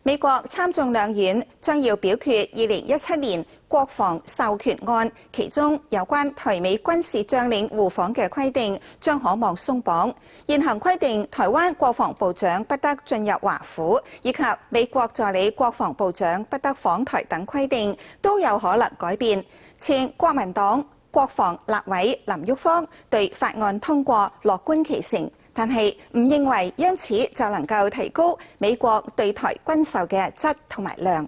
美國參眾兩院將要表決2017年國防授權案，其中有關台美軍事將領互訪嘅規定將可望鬆綁。現行規定台灣國防部長不得進入華府，以及美國助理國防部長不得訪台等規定都有可能改變。前國民黨國防立委林旭芳對法案通過樂觀其成，但係唔認為因此就能夠提高美國對台軍售嘅質同埋量。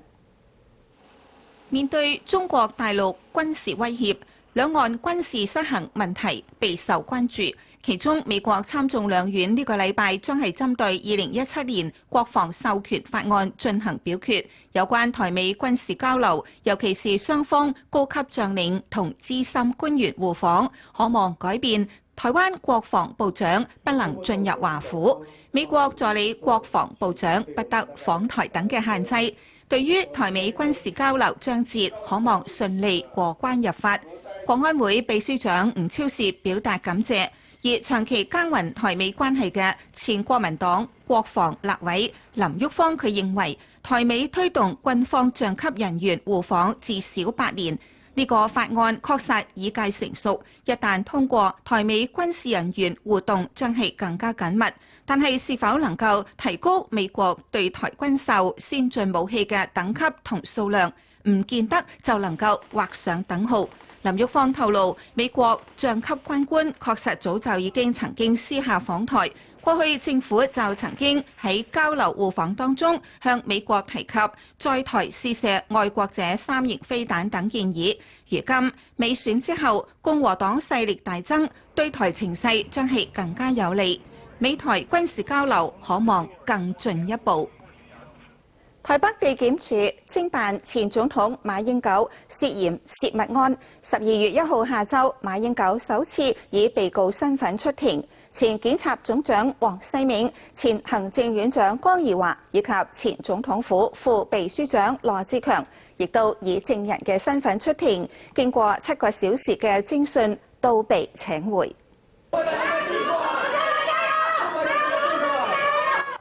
面對中國大陸軍事威脅，兩岸軍事失衡問題備受關注。其中，美國參眾兩院呢個禮拜將係針對2017年國防授權法案進行表決，有關台美軍事交流，尤其是雙方高級將領同資深官員互訪，可望改變台灣國防部長不能進入華府，美國助理國防部長不得訪台等嘅限制。對於台美軍事交流章節，可望順利過關入法。國安會秘書長吳釗燮表達感謝。而長期耕耘台美關係嘅前國民黨國防立委林旭芳，佢認為台美推動軍方將級人員互訪至少8年，呢個法案確實已屆成熟。一旦通過，台美軍事人員互動將係更加緊密。但係是否能夠提高美國對台軍售先進武器嘅等級同數量，唔見得就能夠畫上等號。林旭芳透露，美國將級軍官確實早就已經曾經私下訪台，過去政府就曾經喺交流互訪當中向美國提及在台試射愛國者3型飛彈等建議。如今美選之後，共和黨勢力大增，對台情勢將係更加有利，美台軍事交流可望更進一步。台北地檢署偵辦前總統馬英九涉嫌洩密案，12月1號下晝，馬英九首次以被告身份出庭。前檢察總長黃世銘、前行政院長江宜樺以及前總統府副秘書長羅志強，亦都以證人嘅身份出庭。經過7個小時嘅偵訊，都被請回。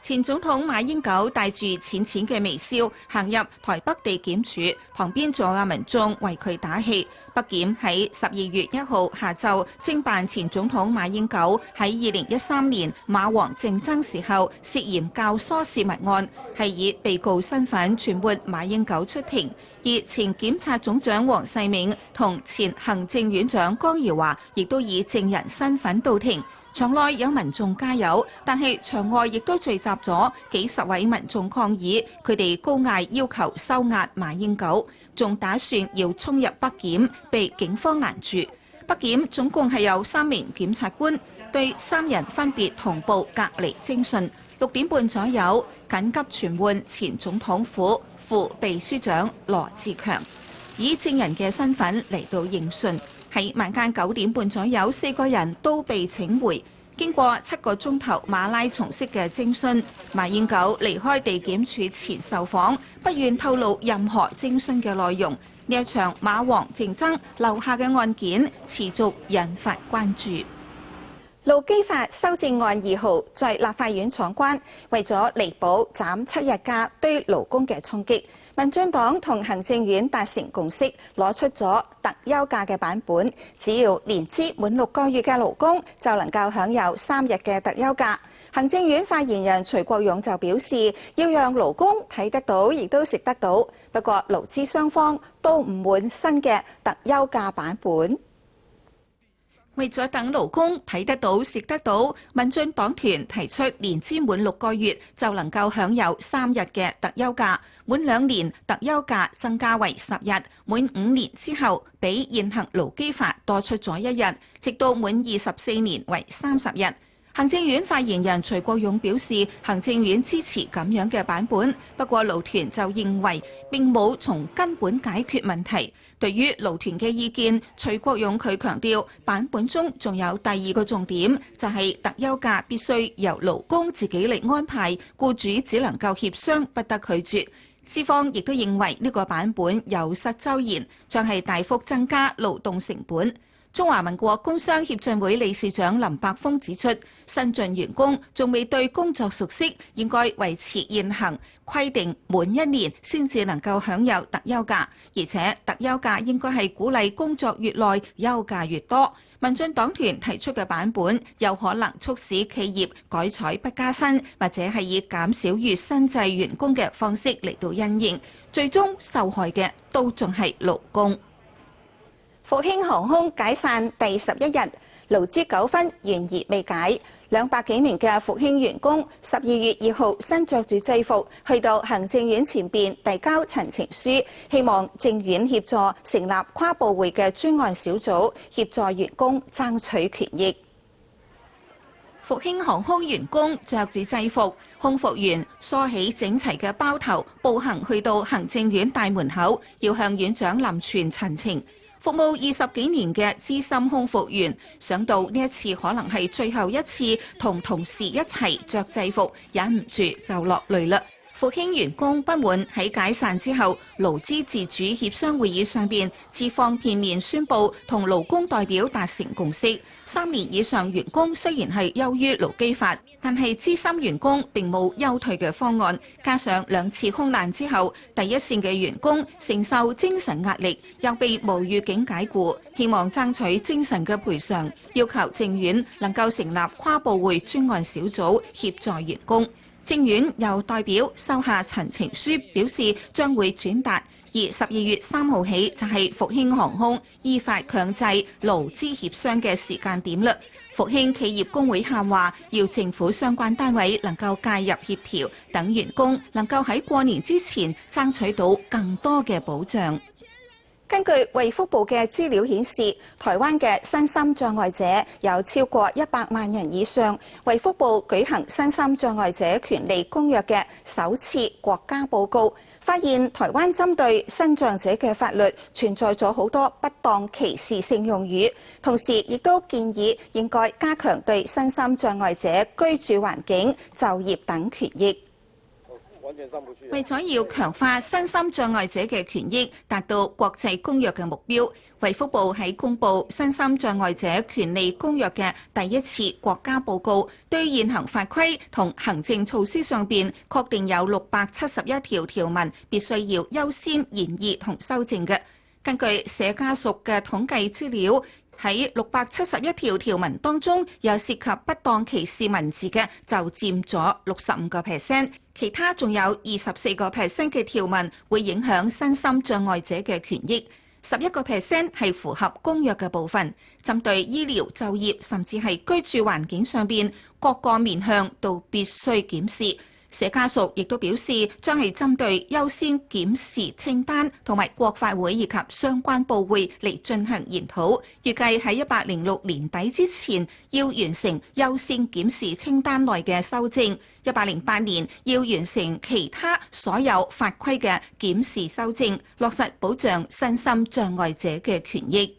前總統馬英九帶住淺淺嘅微笑行入台北地檢署，旁邊坐嘅民眾為佢打氣。北檢喺12月1號下晝偵辦前總統馬英九喺2013年馬王政爭時候涉嫌教唆洩密案，係以被告身份傳喚馬英九出庭。而前檢察總長黃世銘同前行政院長江宜樺亦都以證人身份到庭。場內有民眾加油，但係場外亦都聚集咗幾十位民眾抗議，佢哋高嗌要求收押馬英九，仲打算要衝入北檢，被警方攔住。北檢總共係有3名檢察官，對3人分別同步隔離偵訊。6點半左右，緊急傳喚前總統府副秘書長羅志強，以證人嘅身份嚟到應訊。喺晚間9點半左右，4個人都被請回。經過7個鐘頭馬拉松式嘅偵訊，馬英九離開地檢署前受訪，不願透露任何偵訊嘅內容。呢一場馬王政爭留下嘅案件持續引發關注。勞基法修正案2號在立法院闖關，為咗彌補斬7日假對勞工嘅衝擊，民進黨同行政院達成共識，攞出咗特休假嘅版本，只要年資滿6個月嘅勞工就能夠享有3日嘅特休假。行政院發言人徐國勇就表示，要讓勞工睇得到，亦都食得到。不過勞資雙方都唔滿新嘅特休假版本。為咗等勞工睇得到、食得到，民進黨團提出年資滿6個月就能夠享有3日嘅特休假，滿2年特休假增加為10日，滿5年之後比現行勞基法多出咗1日，直到滿24年為30日。行政院發言人徐國勇表示，行政院支持咁樣嘅版本，不過勞團就認為並冇從根本解決問題。對於勞團嘅意見，徐國勇佢強調，版本中仲有第2個重點，就係特休假必須由勞工自己嚟安排，僱主只能夠協商，不得拒絕。資方亦都認為呢個版本有失周延，將係大幅增加勞動成本。中華民國工商協進會理事長林柏峰指出，新進員工仲未對工作熟悉，應該維持現行規定，滿1年先至能夠享有特休假，而且特休假應該係鼓勵工作越耐休假越多。民進黨團提出嘅版本有可能促使企業改採不加薪，或者係以減少月薪制員工嘅方式嚟到因應，最終受害嘅都仲係勞工。復興航空解散第11日，勞資糾紛懸而未解。200幾名嘅復興員工12月2號新着住制服去到行政院前邊遞交陳情書，希望政院協助成立跨部會嘅專案小組，協助員工爭取權益。復興航空員工着住制服，空服員梳起整齊嘅包頭，步行去到行政院大門口，要向院長林全陳情。服務20幾年嘅資深空服員，想到呢一次可能係最後一次同同事一齊着制服，忍唔住就落淚啦。復興員工不滿喺解散之後，勞資自主協商會議上邊，資方片面宣布同勞工代表達成共識，3年以上員工雖然係優於勞基法，但係資深員工並冇休退嘅方案。加上2次空難之後，第一線嘅員工承受精神壓力，又被無預警解僱，希望爭取精神嘅賠償，要求政院能夠成立跨部會專案小組協助員工。政院又代表收下陳情書，表示將會轉達，而12月3號起就係復興航空依法強制勞資協商嘅時間點啦。復興企業工會喊話，要政府相關單位能夠介入協調，等員工能夠喺過年之前爭取到更多嘅保障。根據衛福部嘅資料顯示，台灣嘅身心障礙者有超過100萬人以上。衛福部舉行身心障礙者權利公約嘅首次國家報告，發現台灣針對身障者嘅法律存在咗好多不當歧視性用語，同時亦都建議應該加強對身心障礙者居住環境、就業等權益。為咗要強化身心障礙者嘅權益，達到國際公約嘅目標，衛福部喺公布身心障礙者權利公約嘅第一次國家報告，對現行法規同行政措施上邊確定有671條條文必須要優先研議同修正嘅。根據社家屬嘅統計資料，喺671條條文當中，有涉及不當歧視文字嘅就佔咗65%，其他仲有24% 嘅條文會影響身心障礙者嘅權益，11% 係符合公約嘅部分。針對醫療、就業甚至係居住環境上邊各個面向都必須檢視。社家屬亦都表示，將係針對優先檢視清單同埋國發會以及相關部會嚟進行研討，預計喺106年底之前要完成優先檢視清單內嘅修正，108年要完成其他所有法規嘅檢視修正，落實保障身心障礙者嘅權益。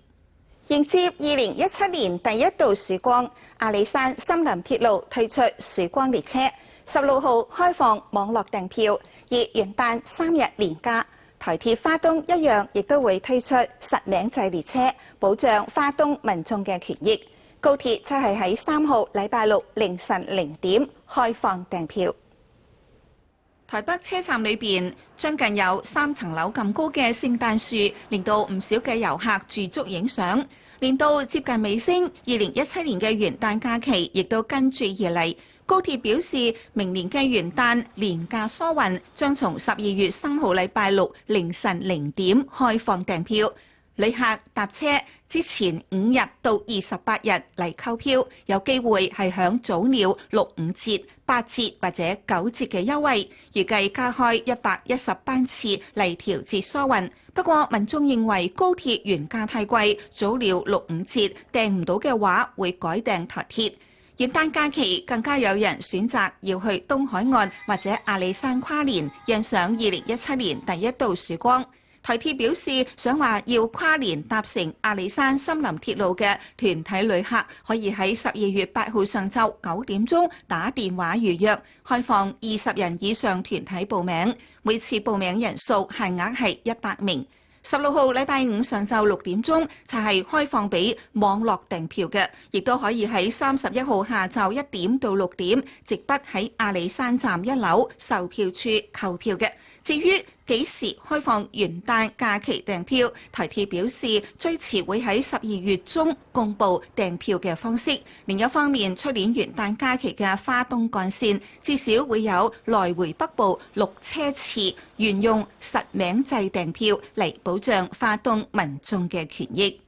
迎接2017年第一道曙光，阿里山森林鐵路推出曙光列車。16號開放網絡訂票，而元旦3日連假，台鐵花東一樣亦都會推出實名制列車，保障花東民眾嘅權益。高鐵就係喺3號禮拜六凌晨0點開放訂票。台北車站裏邊將近有3層樓咁高嘅聖誕樹，令到唔少嘅遊客駐足影相。連到接近尾聲，2017年嘅元旦假期亦都跟住而嚟。高鐵表示，明年嘅元旦連假疏運將從12月3號禮拜六凌晨0點開放訂票。旅客搭車之前5日到28日嚟購票，有機會係享早鳥65折、8折或者9折嘅優惠。預計加開110班次嚟調節疏運。不過民眾認為高鐵原價太貴，早鳥65折訂唔到嘅話，會改訂台鐵。元旦假期更加有人選擇要去東海岸或者阿里山跨年，欣賞2017年第一道曙光。台鐵表示，想話要跨年搭乘阿里山森林鐵路嘅團體旅客，可以喺12月8號上晝9點鐘打電話預約，開放20人以上團體報名，每次報名人數限額係100名。16號禮拜五上晝6點鐘就係開放俾網絡訂票嘅，亦都可以喺31號下晝1點到6點直筆喺阿里山站1樓售票處購票嘅。至於幾時開放元旦假期訂票，台鐵表示最遲會喺12月中公布訂票嘅方式。另一方面，出年元旦假期嘅花東幹線至少會有來回北部6車次沿用實名制訂票嚟保障花東民眾嘅權益。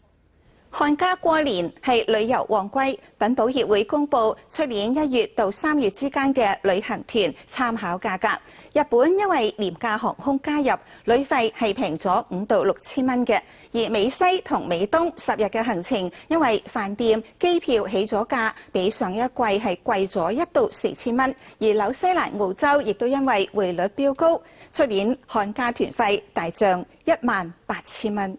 寒假過年係旅遊旺季，品保協會公布出年1月到3月之間嘅旅行團參考價格。日本因為廉價航空加入，旅費係平咗5到6千蚊嘅；而美西同美東10日嘅行程，因為飯店、機票起咗價，比上一季係貴咗1到4千蚊。而紐西蘭、澳洲亦都因為匯率飆高，出年寒假團費大漲18000蚊。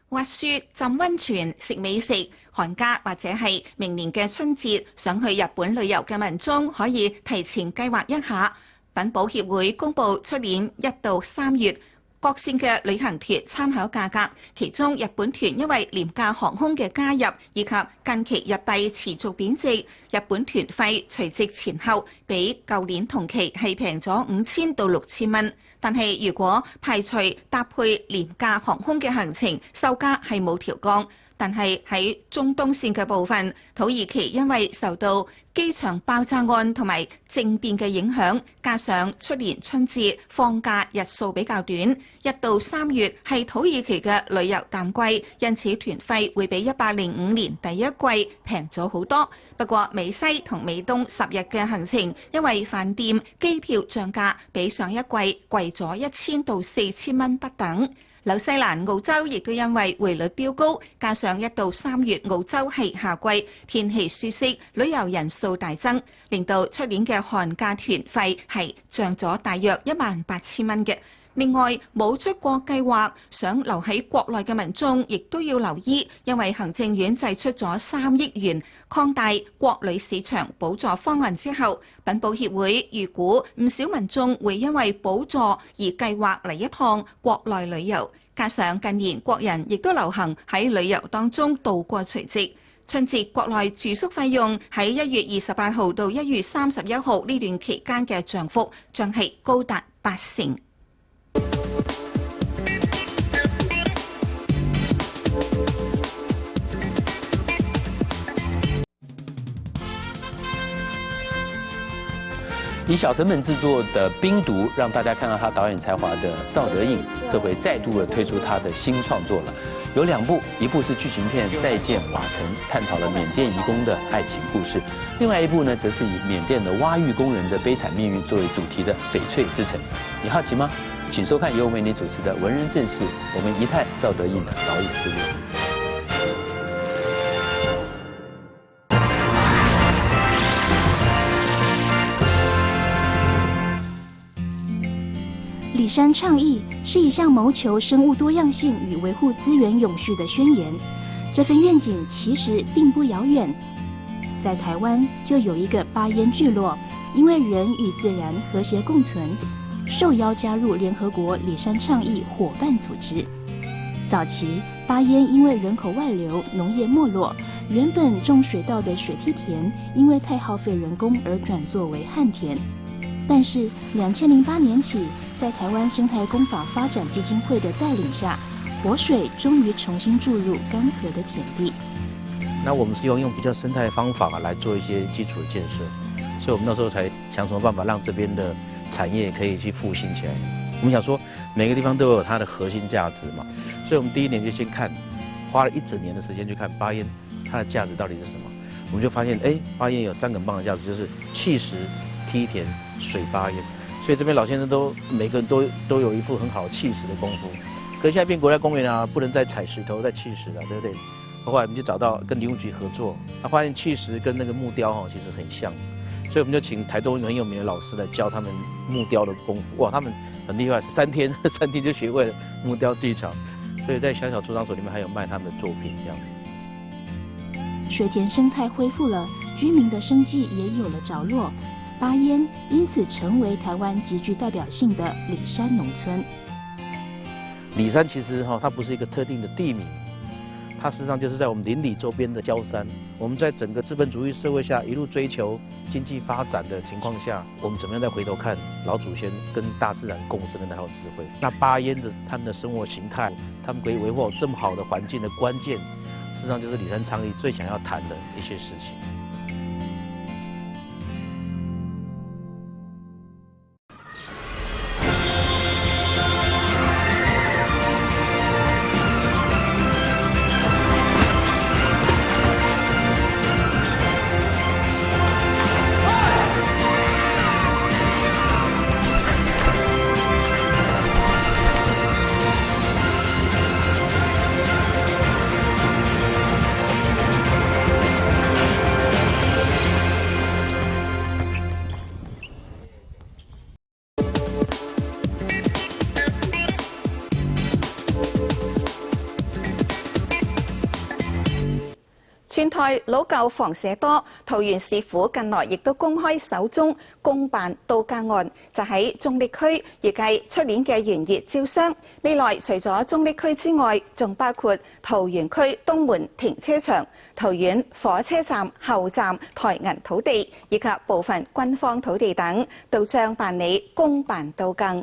滑雪、浸溫泉、食美食，寒假或者係明年嘅春節，想去日本旅遊嘅民眾可以提前計劃一下。品保協會公布出年1到3月各線嘅旅行團參考價格，其中日本團因為廉價航空嘅加入以及近期日幣持續貶值，日本團費除夕前後比舊年同期係平咗5000到6000蚊。但係如果排除搭配廉價航空嘅行程，售價係冇調降。但係喺中東線嘅部分，土耳其因為受到機場爆炸案同埋政變嘅影響，加上出年春節放假日數比較短，1到3月係土耳其嘅旅遊淡季，因此團費會比105年第一季平咗好多。不過美西同美東10日嘅行程，因為飯店、機票漲價比上一季貴咗1000到4000蚊不等。紐西蘭、澳洲亦都因為匯率飆高，加上1到3月澳洲係夏季，天氣舒適，旅遊人數大增，令到出年嘅寒假團費係漲咗大約18000蚊嘅。另外，冇出國計劃想留喺國內嘅民眾，亦都要留意，因為行政院祭出咗3億元擴大國旅市場補助方案之後，品保協會預估唔少民眾會因為補助而計劃嚟一趟國內旅遊。加上近年國人亦都流行喺旅遊當中度過除夕、春節，國內住宿費用喺1月28號到1月31號呢段期間嘅漲幅將係高達80%。以小成本制作的《冰毒》，让大家看到他导演才华的赵德胤，这回再度的推出他的新创作了。有2部，一部是剧情片《再见瓦城》，探讨了缅甸移工的爱情故事；另外一部呢，则是以缅甸的挖玉工人的悲惨命运作为主题的《翡翠之城》。你好奇吗？请收看由我为你主持的《文人正事》，我们一探赵德胤的导演之路。里山倡议是一项谋求生物多样性与维护资源永续的宣言。这份愿景其实并不遥远，在台湾就有一个巴烟聚落，因为人与自然和谐共存，受邀加入联合国里山倡议伙伴组织。早期巴烟因为人口外流、农业没落，原本种水稻的水梯田因为太耗费人工而转作为旱田。但是2008年起，在台湾生态工法发展基金会的带领下，活水终于重新注入干涸的田地。那我们是用比较生态的方法来做一些基础的建设，所以我们那时候才想什么办法让这边的产业可以去复兴起来。我们想说每个地方都有它的核心价值嘛，所以我们第1年就先看，花了1整年的时间去看巴烟它的价值到底是什么。我们就发现，巴烟有3个很棒的价值，就是气石、梯田、水巴烟。所以这边老先生每个人都有一副很好的气石的功夫。可是现在变国家公园啊，不能再采石头、再砌石了，对不对？后来我们就找到跟林务局合作，发现砌石跟那个木雕其实很像，所以我们就请台东一个很有名的老师来教他们木雕的功夫。哇，他们很厉害，3天就学会了木雕技巧。所以在小小出张所里面还有卖他们的作品这样。水田生态恢复了，居民的生计也有了着落。巴烟因此成为台湾极具代表性的里山农村。里山其實它不是一個特定的地名，它實際上就是在我們鄰里周邊的郊山。我們在整個資本主義社會下一路追求經濟發展的情況下，我們怎麼樣再回頭看老祖先跟大自然共生的那套智慧？那巴煙的他們的生活形態，他們可以維護這麼好的環境的關鍵，實際上就是里山倡議最想要談的一些事情。全台老舊房舍多，桃園市府近來亦都公開首宗公辦度假案，就喺中壢區，預計出年嘅元月招商。未來除咗中壢區之外，仲包括桃園區東門停車場、桃園火車站後站台銀土地以及部分軍方土地等，都將辦理公辦都更。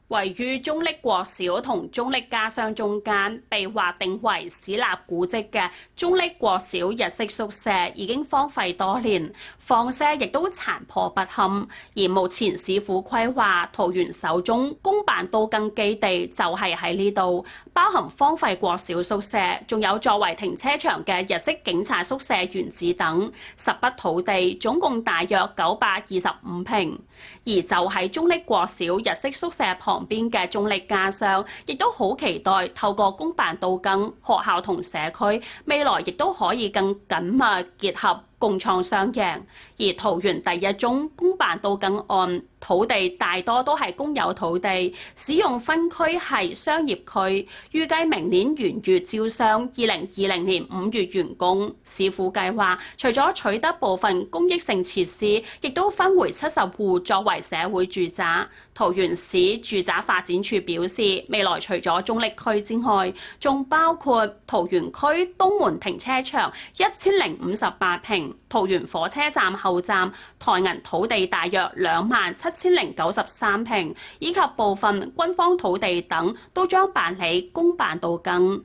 位於中壢國小同中壢家商中間，被劃定為市立古蹟嘅中壢國小日式宿舍已經荒廢多年，房舍亦都殘破不堪。而目前市府規劃桃園首宗公辦都更基地就係喺呢度，包含荒廢國小宿舍，仲有作為停車場嘅日式警察宿舍原址等10筆土地，總共大約925坪。而就喺中壢國小日式宿舍旁邊嘅中壢家商，亦都好期待透過公辦都更，學校同社區未來亦都可以更緊密結合，共創雙贏。而桃園第一宗公辦都更案，土地大多都係公有土地，使用分區係商業區，預計明年元月招商，2020年5月完工。市府計劃除咗取得部分公益性設施，亦都分回70戶作為社會住宅。桃園市住宅發展處表示，未來除咗中壢區之外，仲包括桃園區東門停車場1058坪、桃園火車站後站台銀土地大約27093坪，以及部分軍方土地等，都將辦理公辦都更。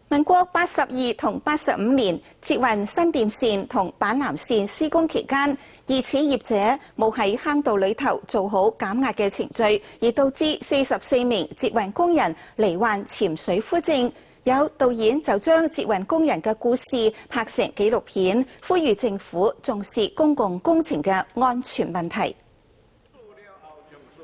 民國82同85年捷運新店線同板南線施工期間，疑似業者冇喺坑道裏頭做好減壓嘅程序，而導致44名捷運工人罹患潛水枯症。有導演就將捷運工人嘅故事拍成紀錄片，呼籲政府重視公共工程嘅安全問題。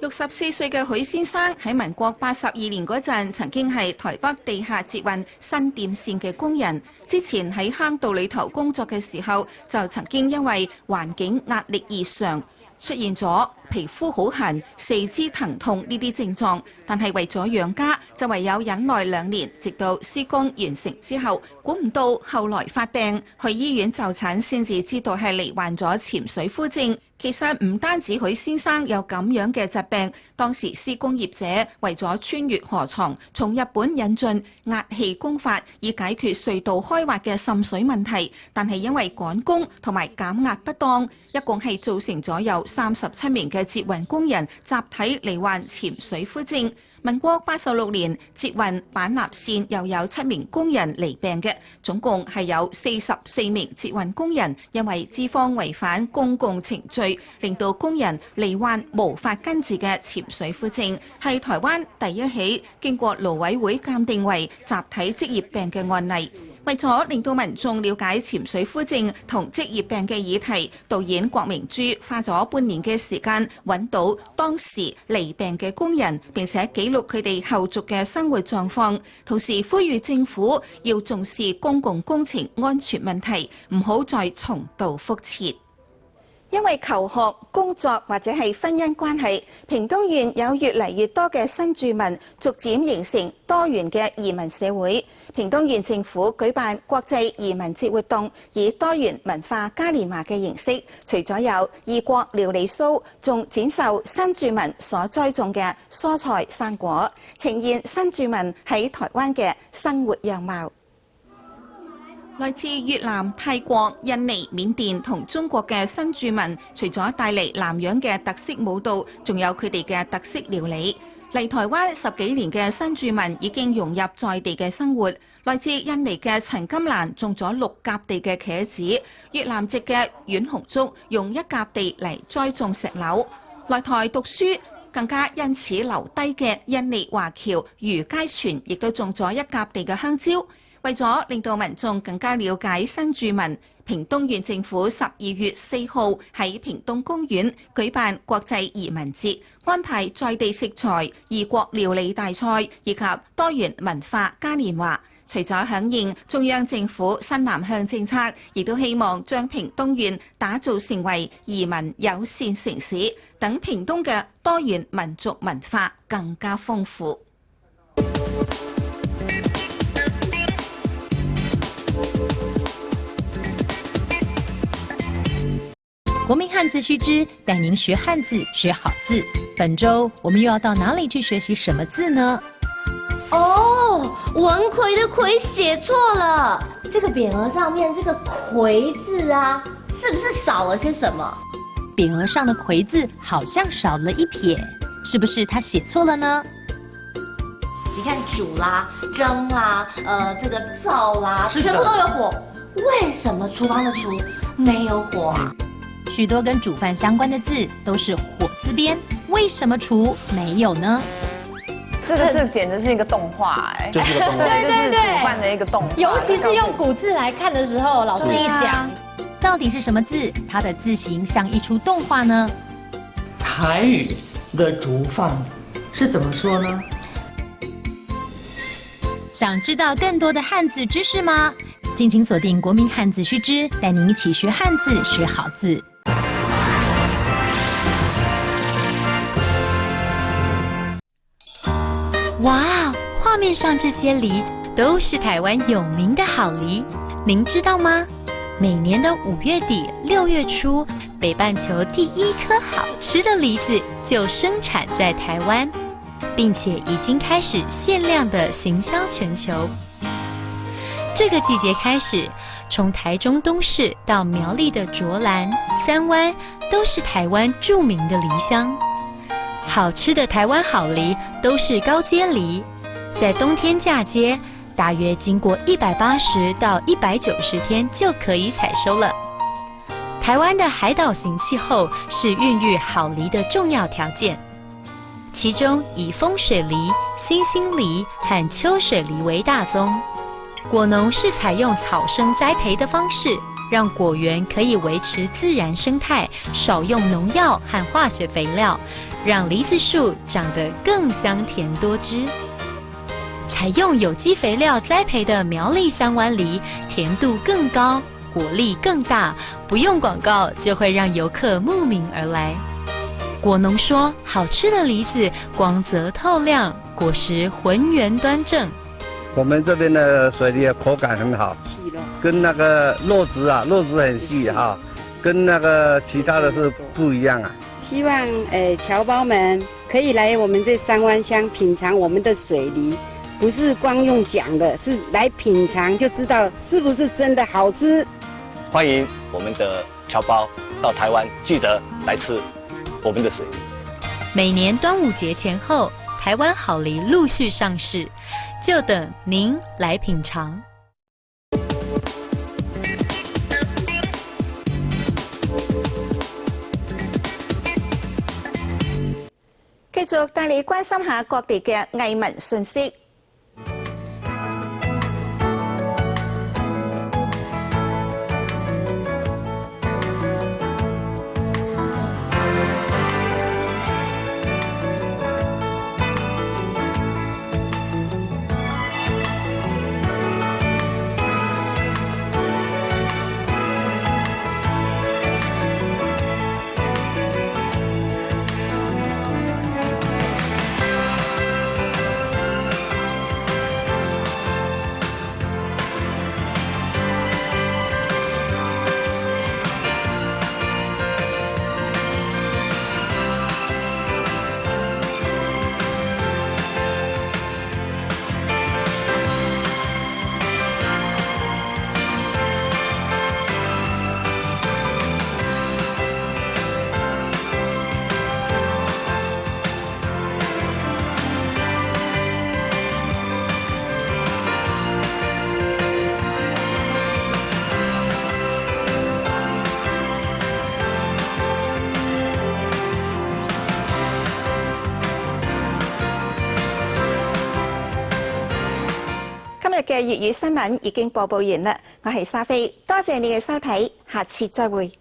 64歲嘅許先生喺民國82年嗰陣，曾經係台北地下捷運新店線嘅工人。之前喺坑道裏頭工作嘅時候，就曾經因為環境壓力異常，出現咗皮膚好痕、四肢疼痛呢啲症狀，但係為咗養家，就唯有忍耐2年，直到施工完成之後，估唔到後來發病，去醫院就診先至知道係罹患咗潛水枯症。其實唔單止許先生有咁樣嘅疾病，當時施工業者為咗穿越河床，從日本引進壓氣工法，以解決隧道開挖嘅滲水問題，但係因為趕工同埋減壓不當，一共係造成咗有37名嘅捷運工人集體罹患潛水枯症。民國86年，捷運板南線又有7名工人罹病嘅，總共係有44名捷運工人因為資方違反公共程序，令到工人罹患無法根治嘅潛水枯症，係台灣第一起經過勞委會鑑定為集體職業病嘅案例。為咗令到民眾了解潛水枯症同職業病嘅議題，導演郭明珠花咗半年嘅時間揾到當時罹病嘅工人，並且記錄佢哋後續嘅生活狀況，同時呼籲政府要重視公共工程安全問題，唔好再重蹈覆轍。因為求學、工作或者係婚姻關係，屏東縣有越嚟越多嘅新住民，逐漸形成多元嘅移民社會。屏東縣政府舉辦國際移民節活動，以多元文化嘉年華嘅形式，除咗有異國料理騷，仲展售新住民所栽種嘅蔬菜生果，呈現新住民喺台灣嘅生活樣貌。來自越南、泰國、印尼、緬甸同中國嘅新住民，除咗帶嚟南洋嘅特色舞蹈，仲有佢哋嘅特色料理。嚟台灣10幾年嘅新住民已經融入在地嘅生活。來自印尼嘅陳金蘭種咗6甲地嘅茄子，越南籍嘅阮紅竹用1甲地嚟栽種石榴。來台讀書更加因此留低嘅印尼華僑余佳全，亦都種咗1甲地嘅香蕉。為咗令到民眾更加了解新住民，屏東縣政府12月4號喺屏東公園舉辦國際移民節，安排在地食材、異國料理大賽以及多元文化嘉年華。除咗響應中央政府新南向政策，亦都希望將屏東縣打造成為移民友善城市，等屏東嘅多元民族文化更加豐富。国民汉字须知带您学汉字，学好字。本周我们又要到哪里去学习什么字呢？哦，文魁的魁写错了，这个匾额上面这个魁字啊，是不是少了些什么？匾额上的魁字好像少了一撇，是不是他写错了呢？你看煮啦、蒸啦、这个灶啦，全部都有火，为什么厨房的厨没有火啊？许多跟煮饭相关的字都是火字边，为什么厨没有呢？这简直是一个动画哎，就是一个动画，对，就是煮饭的一个动画。尤其是用古字来看的时候，老师一讲，到底是什么字？它的字形像一出动画呢？台语的煮饭是怎么说呢？想知道更多的汉字知识吗？敬请锁定国民汉字须知，带您一起学汉字，学好字。哇，画面上这些梨都是台湾有名的好梨，您知道吗？每年的5月底、6月初，北半球第1颗好吃的梨子就生产在台湾，并且已经开始限量的行销全球。这个季节开始，从台中东市到苗栗的卓兰、三湾，都是台湾著名的梨乡。好吃的台湾好梨都是高阶梨，在冬天嫁接，大约经过180到190天就可以采收了。台湾的海岛型气候是孕育好梨的重要条件，其中以风水梨、星星梨和秋水梨为大宗。果农是采用草生栽培的方式，让果园可以维持自然生态，少用农药和化学肥料，让梨子树长得更香甜多汁。采用有机肥料栽培的苗栗三湾梨，甜度更高，果粒更大，不用广告就会让游客慕名而来。果农说，好吃的梨子光泽透亮，果实浑圆端正。我们这边的水梨的口感很好，跟那个肉质很细哈，跟那个其他的是不一样啊。希望侨胞们可以来我们这三湾乡品尝我们的水梨，不是光用讲的，是来品尝就知道是不是真的好吃。欢迎我们的侨胞到台湾，记得来吃我们的水梨。每年端午节前后，台湾好梨陆续上市，就等您来品尝。繼續帶你關心下各地嘅藝文信息。嘅粵語新聞已經播報完啦，我係沙菲，多謝你嘅收睇，下次再會。